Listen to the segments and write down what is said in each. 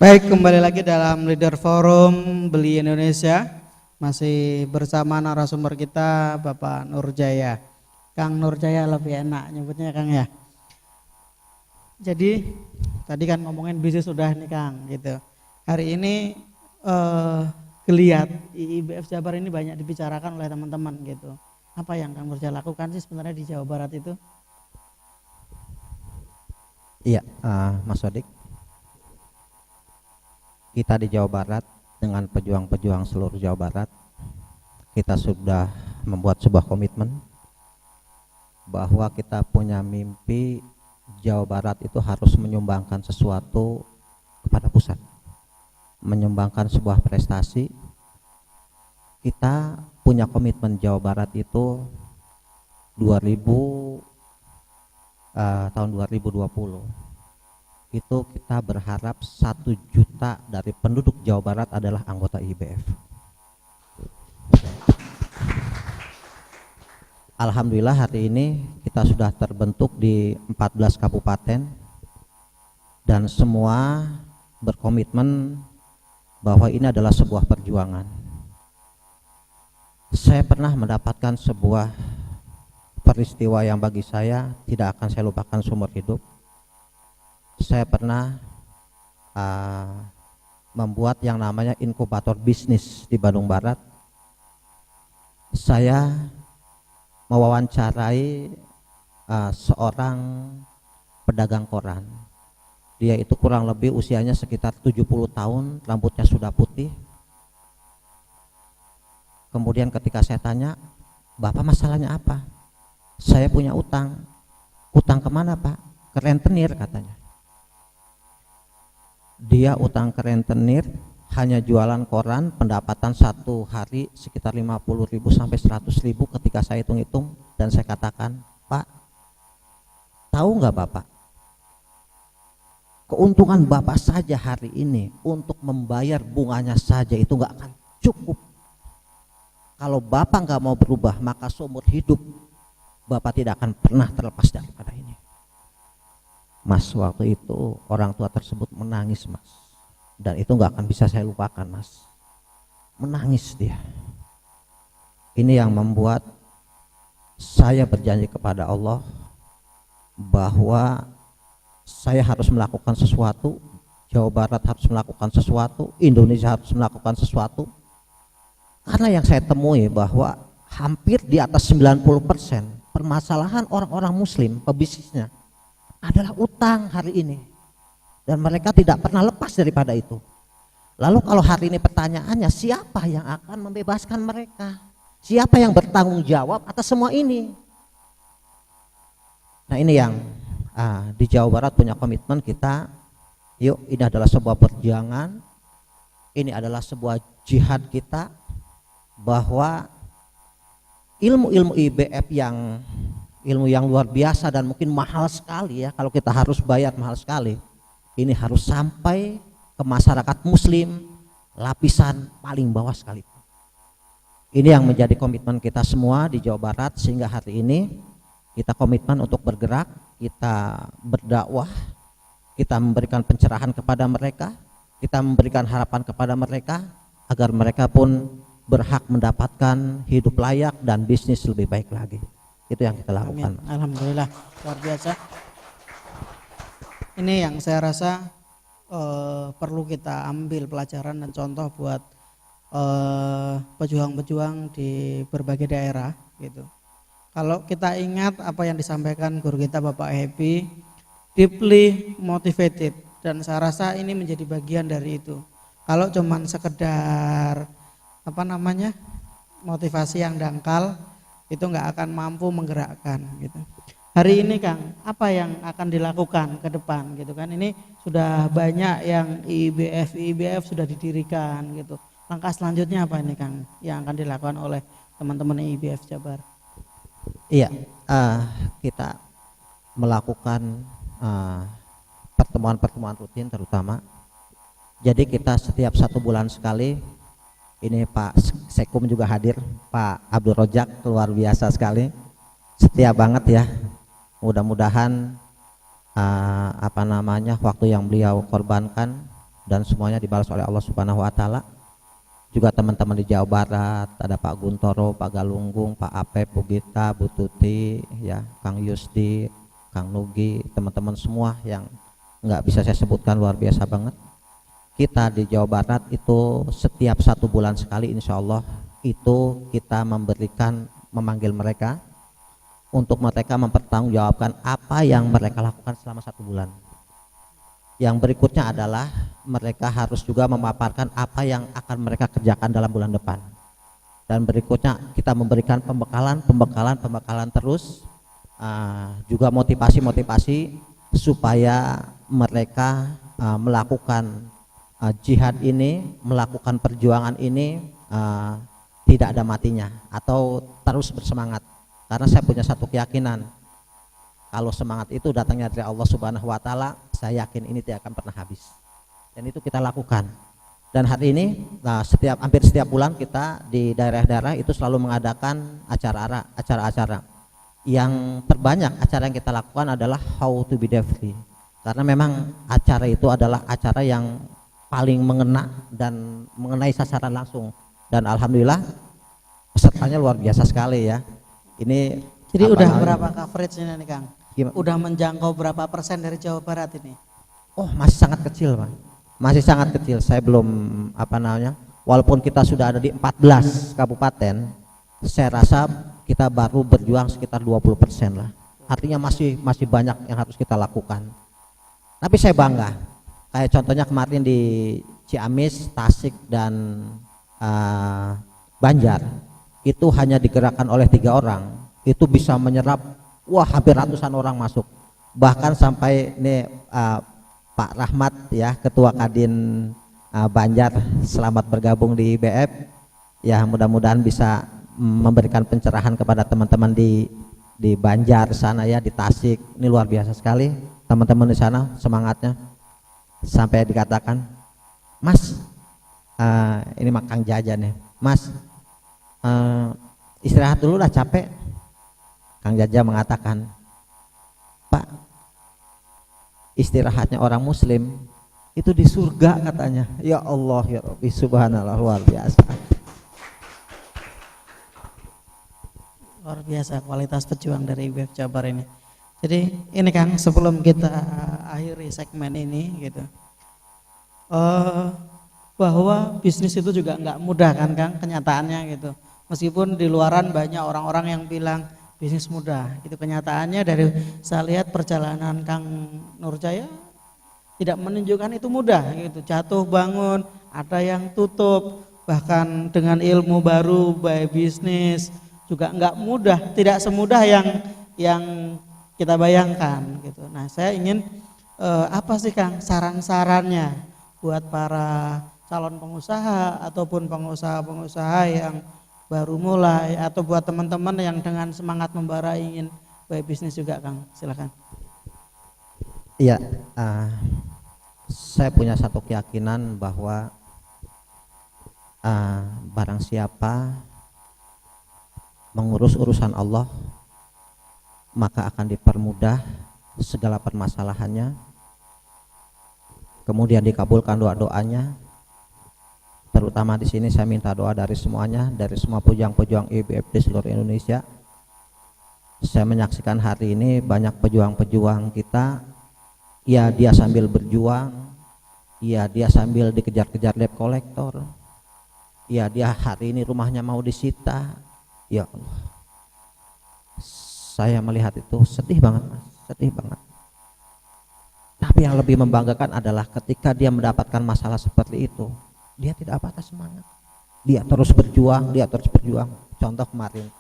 Baik, kembali lagi dalam Leader Forum Beli Indonesia. Masih bersama narasumber kita Bapak Nurjaya. Kang Nurjaya lebih enak nyebutnya Kang ya. Jadi tadi kan ngomongin bisnis sudah nih Kang gitu. Hari ini geliat IIBF Jabar ini banyak dibicarakan oleh teman-teman gitu. Apa yang Kang Nurjaya lakukan sih sebenarnya di Jawa Barat itu? Iya, Mas Sodik. Kita di Jawa Barat dengan pejuang-pejuang seluruh Jawa Barat, kita sudah membuat sebuah komitmen bahwa kita punya mimpi Jawa Barat itu harus menyumbangkan sesuatu kepada pusat, menyumbangkan sebuah prestasi. Kita punya komitmen Jawa Barat itu tahun 2020 itu kita berharap 1 juta dari penduduk Jawa Barat adalah anggota IBF. Alhamdulillah hari ini kita sudah terbentuk di 14 kabupaten dan semua berkomitmen bahwa ini adalah sebuah perjuangan. Saya pernah mendapatkan sebuah peristiwa yang bagi saya tidak akan saya lupakan seumur hidup. Saya pernah membuat yang namanya inkubator bisnis di Bandung Barat. Saya mewawancarai seorang pedagang koran. Dia itu kurang lebih usianya sekitar 70 tahun, rambutnya sudah putih. Kemudian ketika saya tanya, "Bapak masalahnya apa?" "Saya punya utang." "Utang kemana Pak?" "Ke rentenir," katanya. Dia utang ke rentenir, hanya jualan koran, pendapatan satu hari sekitar 50.000 sampai 100.000. Ketika saya hitung-hitung dan saya katakan, "Pak, tahu nggak Bapak, keuntungan Bapak saja hari ini untuk membayar bunganya saja itu nggak akan cukup. Kalau Bapak nggak mau berubah, maka seumur hidup Bapak tidak akan pernah terlepas daripada ini." Mas, waktu itu orang tua tersebut menangis Mas, dan itu nggak akan bisa saya lupakan Mas. Menangis dia. Ini yang membuat saya berjanji kepada Allah bahwa saya harus melakukan sesuatu, Jawa Barat harus melakukan sesuatu, Indonesia harus melakukan sesuatu. Karena yang saya temui bahwa hampir di atas 90% permasalahan orang-orang muslim pebisnisnya adalah utang hari ini, dan mereka tidak pernah lepas daripada itu. Lalu kalau hari ini pertanyaannya, siapa yang akan membebaskan mereka? Siapa yang bertanggung jawab atas semua ini? Nah, ini yang di Jawa Barat punya komitmen kita. Yuk, ini adalah sebuah perjuangan, ini adalah sebuah jihad kita, bahwa ilmu-ilmu IBF yang luar biasa dan mungkin mahal sekali ya, kalau kita harus bayar mahal sekali, ini harus sampai ke masyarakat muslim lapisan paling bawah sekali. Ini yang menjadi komitmen kita semua di Jawa Barat, sehingga hari ini kita komitmen untuk bergerak, kita berdakwah, kita memberikan pencerahan kepada mereka, kita memberikan harapan kepada mereka agar mereka pun berhak mendapatkan hidup layak dan bisnis lebih baik lagi. Itu yang kita lakukan. Amin. Alhamdulillah, luar biasa. Ini yang saya rasa perlu kita ambil pelajaran dan contoh buat pejuang-pejuang di berbagai daerah gitu. Kalau kita ingat apa yang disampaikan guru kita Bapak Happy, deeply motivated, dan saya rasa ini menjadi bagian dari itu. Kalau cuman sekedar motivasi yang dangkal, itu nggak akan mampu menggerakkan gitu. Hari ini Kang, apa yang akan dilakukan ke depan gitu kan? Ini sudah banyak yang IIBF sudah didirikan gitu. Langkah selanjutnya apa ini Kang yang akan dilakukan oleh teman-teman IIBF Jabar? Iya, kita melakukan pertemuan-pertemuan rutin terutama. Jadi kita setiap 1 bulan sekali. Ini Pak Sekum juga hadir, Pak Abdul Rojak, luar biasa sekali, setia banget ya. Mudah-mudahan waktu yang beliau korbankan dan semuanya dibalas oleh Allah Subhanahu wa taala. Juga teman-teman di Jawa Barat, ada Pak Guntoro, Pak Galunggung, Pak Apep, Bu Gita, Bu Tuti, ya, Kang Yusdi, Kang Nugi, teman-teman semua yang nggak bisa saya sebutkan, luar biasa banget. Kita di Jawa Barat itu setiap 1 bulan sekali insya Allah itu kita memanggil mereka untuk mereka mempertanggungjawabkan apa yang mereka lakukan selama 1 bulan. Yang berikutnya adalah mereka harus juga memaparkan apa yang akan mereka kerjakan dalam bulan depan. Dan berikutnya kita memberikan pembekalan terus, juga motivasi supaya mereka melakukan jihad ini, melakukan perjuangan ini tidak ada matinya atau terus bersemangat. Karena saya punya satu keyakinan, kalau semangat itu datangnya dari Allah Subhanahu wa taala, saya yakin ini tidak akan pernah habis. Dan itu kita lakukan. Dan hari ini hampir setiap bulan kita di daerah-daerah itu selalu mengadakan acara-acara. Yang terbanyak acara yang kita lakukan adalah How to be Debt-Free. Karena memang acara itu adalah acara yang paling mengena dan mengenai sasaran langsung. Dan alhamdulillah pesertanya luar biasa sekali ya. Ini jadi udah berapa coverage-nya nih Kang? Gimana? Udah menjangkau berapa persen dari Jawa Barat ini? Oh, masih sangat kecil, Pak. Masih sangat kecil. Saya belum walaupun kita sudah ada di 14 kabupaten, saya rasa kita baru berjuang sekitar 20% lah. Artinya masih banyak yang harus kita lakukan. Tapi saya bangga. Kayak contohnya kemarin di Ciamis, Tasik dan Banjar. Itu hanya digerakkan oleh 3 orang. Itu bisa menyerap hampir ratusan orang masuk. Bahkan sampai ini Pak Rahmat ya, Ketua Kadin Banjar, selamat bergabung di IBF. Ya, mudah-mudahan bisa memberikan pencerahan kepada teman-teman di Banjar sana ya, di Tasik. Ini luar biasa sekali teman-teman di sana semangatnya. Sampai dikatakan, Mas, ini Kang Jaja nih, Mas, istirahat dulu lah, capek. Kang Jaja mengatakan, Pak, istirahatnya orang muslim itu di surga katanya. Ya Allah, ya Rabbi, subhanallah, luar biasa. Luar biasa kualitas pejuang dari IBF Jabar ini. Jadi ini Kang, sebelum kita akhiri segmen ini gitu, bahwa bisnis itu juga nggak mudah kan Kang, kenyataannya gitu. Meskipun di luaran banyak orang-orang yang bilang bisnis mudah, itu kenyataannya dari saya lihat perjalanan Kang Nurjaya tidak menunjukkan itu mudah gitu. Jatuh bangun, ada yang tutup, bahkan dengan ilmu baru by bisnis juga nggak mudah, tidak semudah yang kita bayangkan gitu. Nah, saya ingin apa sih Kang saran-sarannya buat para calon pengusaha ataupun pengusaha-pengusaha yang baru mulai, atau buat teman-teman yang dengan semangat membara ingin by bisnis juga Kang, silakan. Iya, saya punya satu keyakinan bahwa barang siapa mengurus urusan Allah maka akan dipermudah segala permasalahannya, kemudian dikabulkan doa-doanya. Terutama di sini saya minta doa dari semuanya, dari semua pejuang-pejuang IBF di seluruh Indonesia. Saya menyaksikan hari ini banyak pejuang-pejuang kita, ya dia sambil berjuang, ya dia sambil dikejar-kejar debt collector, ya dia hari ini rumahnya mau disita. Ya Allah, saya melihat itu sedih banget Mas, sedih banget. Tapi yang lebih membanggakan adalah ketika dia mendapatkan masalah seperti itu, dia tidak patah semangat, dia terus berjuang, Contoh kemarin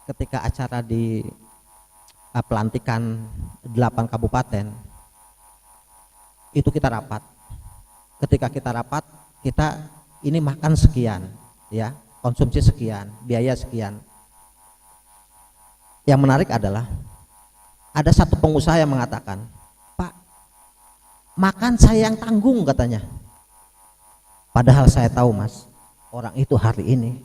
ketika acara di pelantikan 8 kabupaten itu kita rapat. Ketika kita rapat, kita ini makan sekian ya, konsumsi sekian, biaya sekian. Yang menarik adalah ada satu pengusaha yang mengatakan, Pak, makan saya yang tanggung katanya. Padahal saya tahu Mas, orang itu hari ini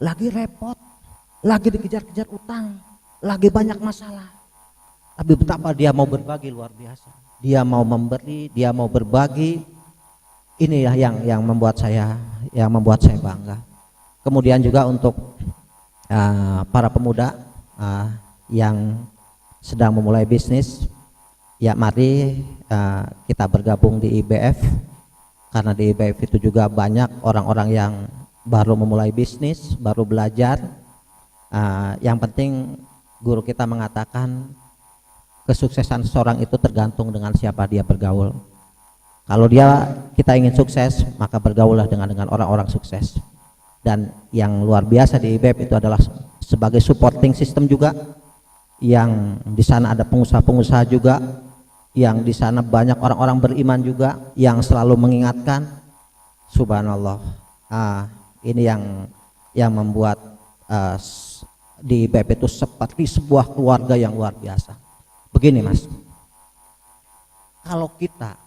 lagi repot, lagi dikejar-kejar utang, lagi banyak masalah. Tapi betapa dia mau berbagi luar biasa. Dia mau memberi, dia mau berbagi, Inilah yang membuat saya bangga. Kemudian juga untuk para pemuda yang sedang memulai bisnis, ya mari kita bergabung di IBF, karena di IBF itu juga banyak orang-orang yang baru memulai bisnis, baru belajar. Yang penting guru kita mengatakan kesuksesan seorang itu tergantung dengan siapa dia bergaul. Kalau kita ingin sukses, maka bergaullah dengan orang-orang sukses. Dan yang luar biasa di IBF itu adalah sebagai supporting system juga, yang di sana ada pengusaha-pengusaha juga, yang di sana banyak orang-orang beriman juga yang selalu mengingatkan. Subhanallah. Ini yang membuat di IBF itu seperti sebuah keluarga yang luar biasa. Begini Mas, kalau kita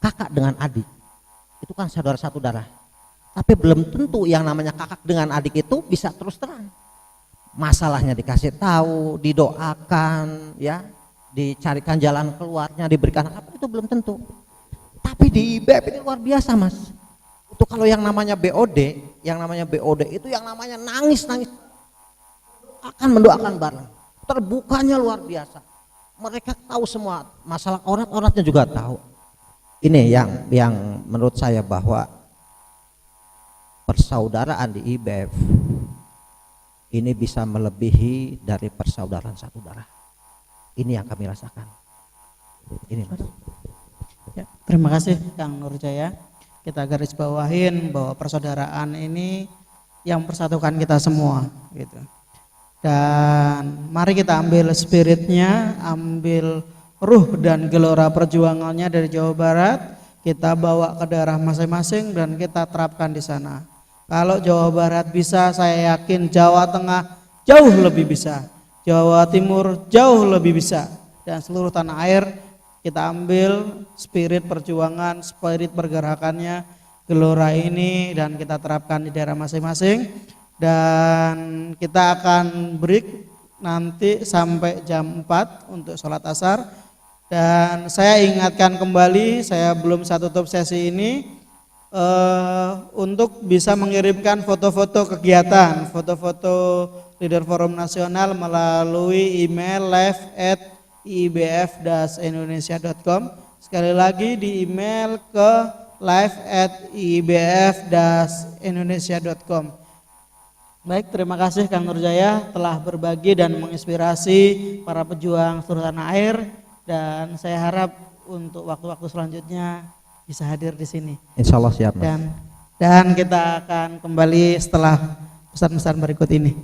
kakak dengan adik itu kan saudara satu darah, tapi belum tentu yang namanya kakak dengan adik itu bisa terus terang. Masalahnya dikasih tahu, didoakan, ya, dicarikan jalan keluarnya, diberikan apa, itu belum tentu. Tapi di IBF ini luar biasa Mas. Itu kalau yang namanya BOD itu yang namanya nangis akan mendoakan bareng. Terbukanya luar biasa. Mereka tahu semua masalah orang-orangnya juga tahu. Ini yang menurut saya bahwa persaudaraan di IBF ini bisa melebihi dari persaudaraan satu darah. Ini yang kami rasakan. Ini Mas. Ya, terima kasih Kang Nurjaya. Kita garis bawahin bahwa persaudaraan ini yang persatukan kita semua gitu. Dan mari kita ambil spiritnya, ambil ruh dan gelora perjuangannya dari Jawa Barat, kita bawa ke daerah masing-masing dan kita terapkan di sana. Kalau Jawa Barat bisa, saya yakin Jawa Tengah jauh lebih bisa, Jawa Timur jauh lebih bisa, dan seluruh tanah air kita ambil spirit perjuangan, spirit pergerakannya, gelora ini, dan kita terapkan di daerah masing-masing. Dan kita akan break nanti sampai jam 4 untuk sholat asar. Dan saya ingatkan kembali, saya belum saya tutup sesi ini, untuk bisa mengirimkan foto-foto kegiatan, foto-foto Leader Forum Nasional melalui email live@ibf-indonesia.com. Sekali lagi di email ke live@ibf-indonesia.com. Baik, terima kasih Kang Nurjaya telah berbagi dan menginspirasi para pejuang seluruh tanah air, dan saya harap untuk waktu-waktu selanjutnya bisa hadir di sini. Insya Allah siap Mas. Dan kita akan kembali setelah pesan-pesan berikut ini.